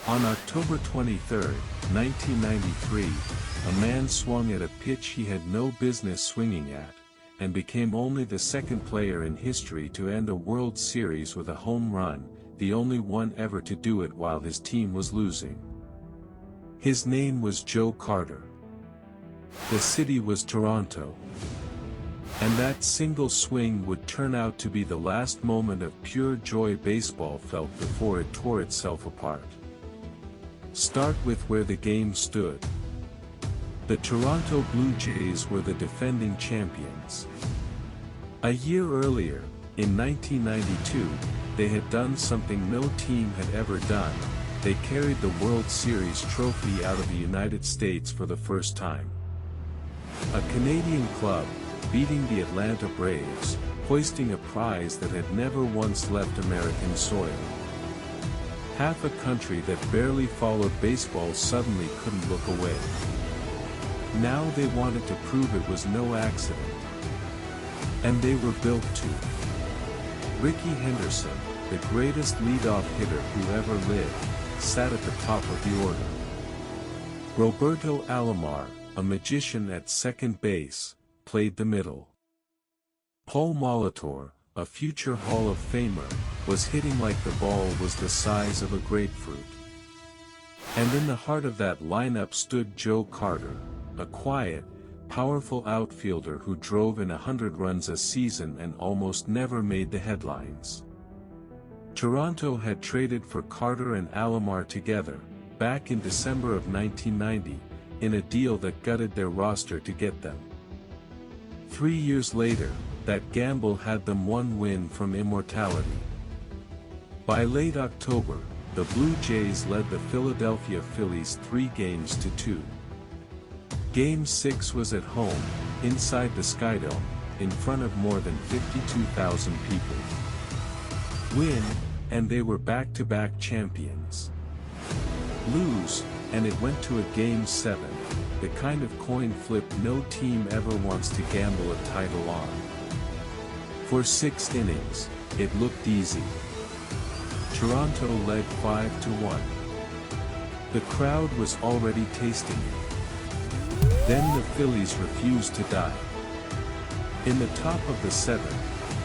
On October 23, 1993, a man swung at a pitch he had no business swinging at, and became only the second player in history to end a World Series with a home run, the only one ever to do it while his team was losing. His name was Joe Carter. The city was Toronto. And that single swing would turn out to be the last moment of pure joy baseball felt before it tore itself apart. Start with where the game stood. The Toronto Blue Jays were the defending champions. A year earlier, in 1992, they had done something no team had ever done. They carried the World Series trophy out of the United States for the first time. A Canadian club, beating the Atlanta Braves, hoisting a prize that had never once left American soil. Half a country that barely followed baseball suddenly couldn't look away. Now they wanted to prove it was no accident. And they were built to. Rickey Henderson, the greatest leadoff hitter who ever lived, sat at the top of the order. Roberto Alomar, a magician at second base, played the middle. Paul Molitor, a future Hall of Famer, was hitting like the ball was the size of a grapefruit. And in the heart of that lineup stood Joe Carter, a quiet, powerful outfielder who drove in 100 runs a season and almost never made the headlines. Toronto had traded for Carter and Alomar together, back in December of 1990, in a deal that gutted their roster to get them. 3 years later, that gamble had them one win from immortality. By late October, the Blue Jays led the Philadelphia Phillies 3-2. Game 6 was at home, inside the Skydome, in front of more than 52,000 people. Win, and they were back-to-back champions. Lose, and it went to a Game 7, the kind of coin flip no team ever wants to gamble a title on. For 6 innings, it looked easy. Toronto led 5-1. The crowd was already tasting it. Then the Phillies refused to die. In the top of the 7th,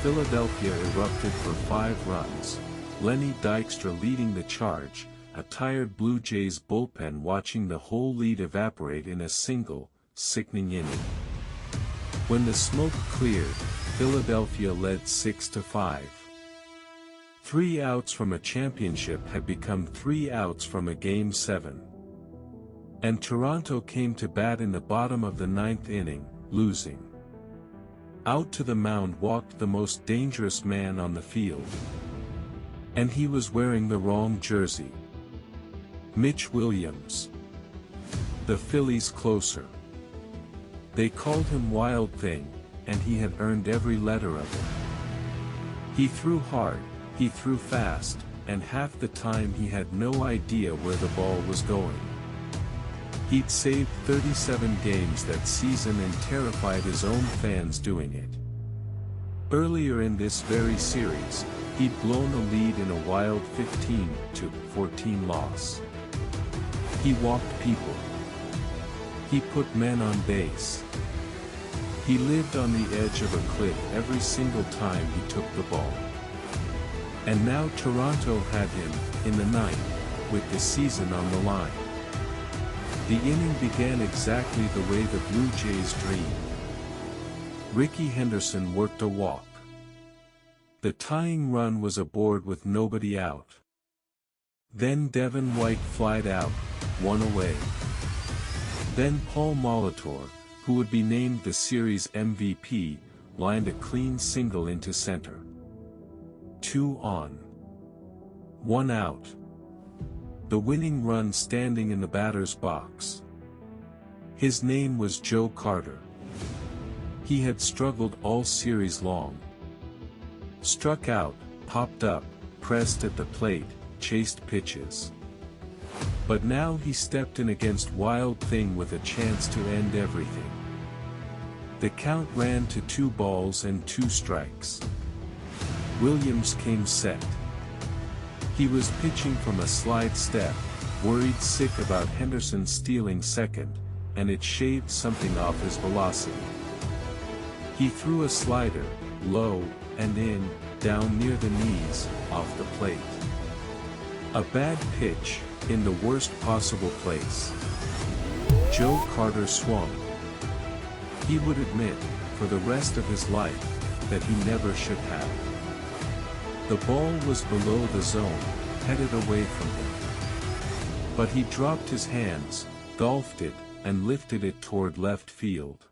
Philadelphia erupted for 5 runs, Lenny Dykstra leading the charge, a tired Blue Jays bullpen watching the whole lead evaporate in a single, sickening inning. When the smoke cleared, Philadelphia led 6-5. 3 outs from a championship had become 3 outs from a Game 7. And Toronto came to bat in the bottom of the 9th inning, losing. Out to the mound walked the most dangerous man on the field. And he was wearing the wrong jersey. Mitch Williams. The Phillies' closer. They called him Wild Thing, and he had earned every letter of it. He threw hard, he threw fast, and half the time he had no idea where the ball was going. He'd saved 37 games that season and terrified his own fans doing it. Earlier in this very series, he'd blown a lead in a wild 15-14 loss. He walked people. He put men on base. He lived on the edge of a cliff every single time he took the ball. And now Toronto had him, in the 9th, with the season on the line. The inning began exactly the way the Blue Jays dreamed. Rickey Henderson worked a walk. The tying run was aboard with nobody out. Then Devin White flied out, 1 away. Then Paul Molitor, who would be named the series MVP, lined a clean single into center. 2 on. 1 out. The winning run standing in the batter's box. His name was Joe Carter. He had struggled all series long. Struck out, popped up, pressed at the plate, chased pitches. But now he stepped in against Wild Thing with a chance to end everything. The count ran to 2 balls and 2 strikes. Williams came set. He was pitching from a slide step, worried sick about Henderson stealing second, and it shaved something off his velocity. He threw a slider, low, and in, down near the knees, off the plate. A bad pitch, in the worst possible place. Joe Carter swung. He would admit, for the rest of his life, that he never should have. The ball was below the zone, headed away from him. But he dropped his hands, golfed it, and lifted it toward left field.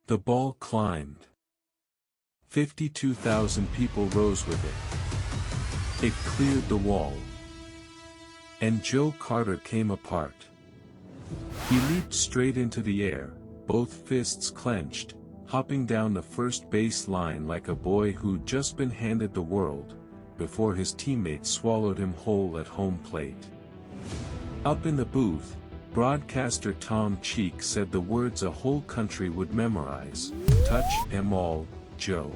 The ball climbed. 52,000 people rose with it. It cleared the wall. And Joe Carter came apart. He leaped straight into the air, both fists clenched, hopping down the first base line like a boy who'd just been handed the world, before his teammates swallowed him whole at home plate. Up in the booth, broadcaster Tom Cheek said the words a whole country would memorize: "Touch 'em all, Joe.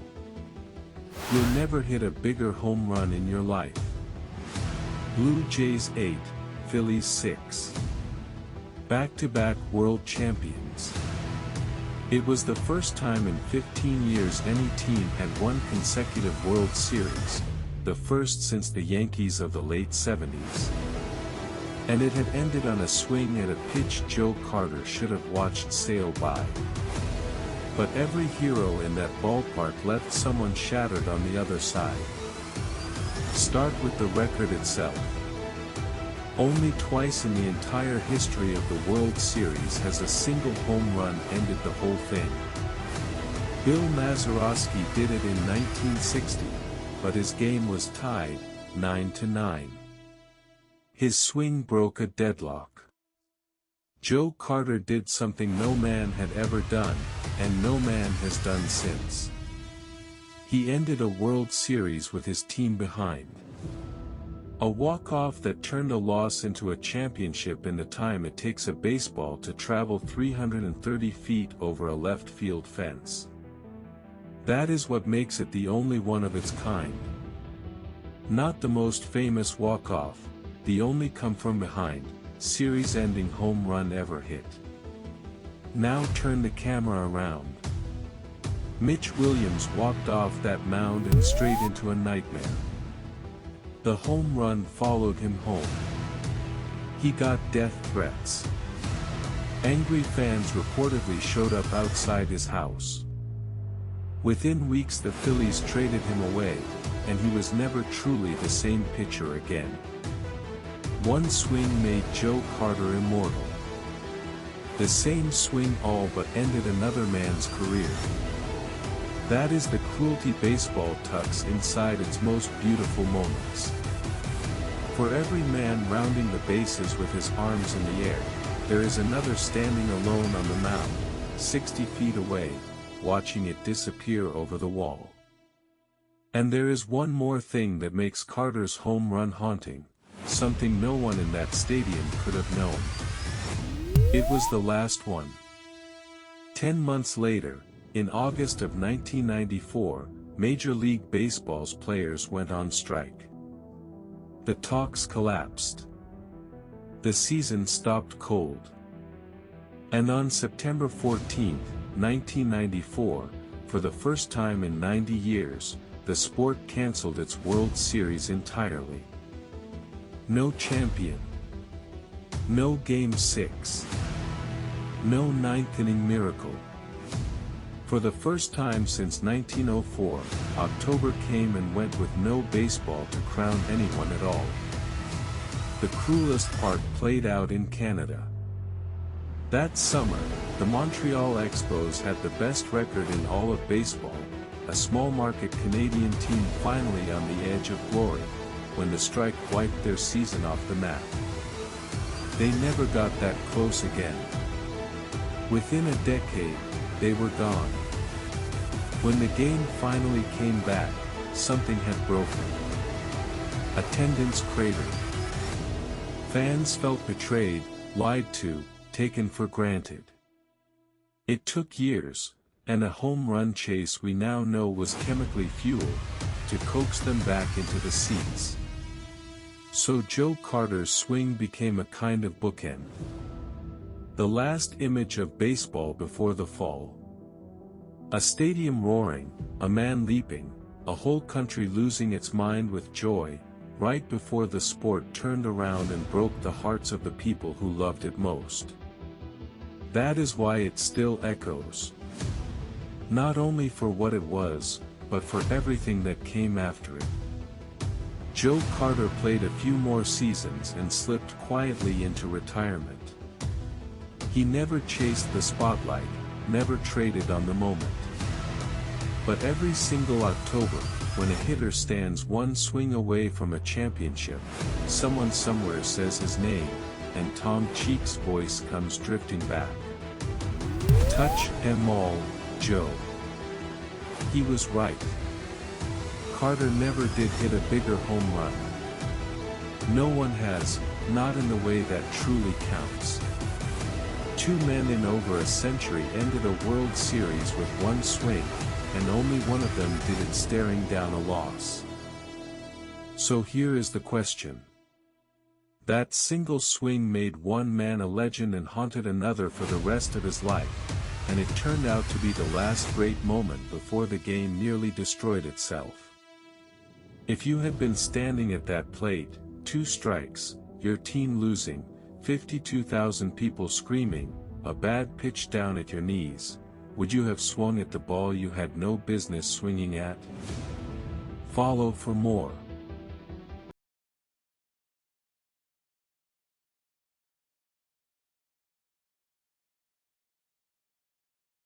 You'll never hit a bigger home run in your life." Blue Jays 8, Phillies 6. Back-to-back world champions. It was the first time in 15 years any team had won consecutive World Series, the first since the Yankees of the late 70s. And it had ended on a swing at a pitch Joe Carter should have watched sail by. But every hero in that ballpark left someone shattered on the other side. Start with the record itself. Only twice in the entire history of the World Series has a single home run ended the whole thing. Bill Mazeroski did it in 1960, but his game was tied, 9-9. His swing broke a deadlock. Joe Carter did something no man had ever done, and no man has done since. He ended a World Series with his team behind. A walk-off that turned a loss into a championship in the time it takes a baseball to travel 330 feet over a left field fence. That is what makes it the only one of its kind. Not the most famous walk-off, the only come-from-behind, series-ending home run ever hit. Now turn the camera around. Mitch Williams walked off that mound and straight into a nightmare. The home run followed him home. He got death threats. Angry fans reportedly showed up outside his house. Within weeks the Phillies traded him away, and he was never truly the same pitcher again. One swing made Joe Carter immortal. The same swing all but ended another man's career. That is the cruelty baseball tucks inside its most beautiful moments. For every man rounding the bases with his arms in the air, there is another standing alone on the mound, 60 feet away, watching it disappear over the wall. And there is one more thing that makes Carter's home run haunting, something no one in that stadium could have known. It was the last one. 10 months later, in August of 1994, Major League Baseball's players went on strike. The talks collapsed. The season stopped cold. And on September 14, 1994, for the first time in 90 years, the sport canceled its World Series entirely. No champion. No Game 6. No ninth-inning miracle. For the first time since 1904, October came and went with no baseball to crown anyone at all. The cruelest part played out in Canada. That summer, the Montreal Expos had the best record in all of baseball, a small-market Canadian team finally on the edge of glory, when the strike wiped their season off the map. They never got that close again. Within a decade, they were gone. When the game finally came back, something had broken. Attendance cratered. Fans felt betrayed, lied to, taken for granted. It took years, and a home run chase we now know was chemically fueled, to coax them back into the seats. So Joe Carter's swing became a kind of bookend. The last image of baseball before the fall. A stadium roaring, a man leaping, a whole country losing its mind with joy, right before the sport turned around and broke the hearts of the people who loved it most. That is why it still echoes. Not only for what it was, but for everything that came after it. Joe Carter played a few more seasons and slipped quietly into retirement. He never chased the spotlight, never traded on the moment. But every single October, when a hitter stands one swing away from a championship, someone somewhere says his name, and Tom Cheek's voice comes drifting back. Touch 'em all, Joe. He was right. Carter never did hit a bigger home run. No one has, not in the way that truly counts. Two men in over a century ended a World Series with one swing, and only one of them did it staring down a loss. So here is the question. That single swing made one man a legend and haunted another for the rest of his life, and it turned out to be the last great moment before the game nearly destroyed itself. If you had been standing at that plate, 2 strikes, your team losing, 52,000 people screaming, a bad pitch down at your knees, would you have swung at the ball you had no business swinging at? Follow for more.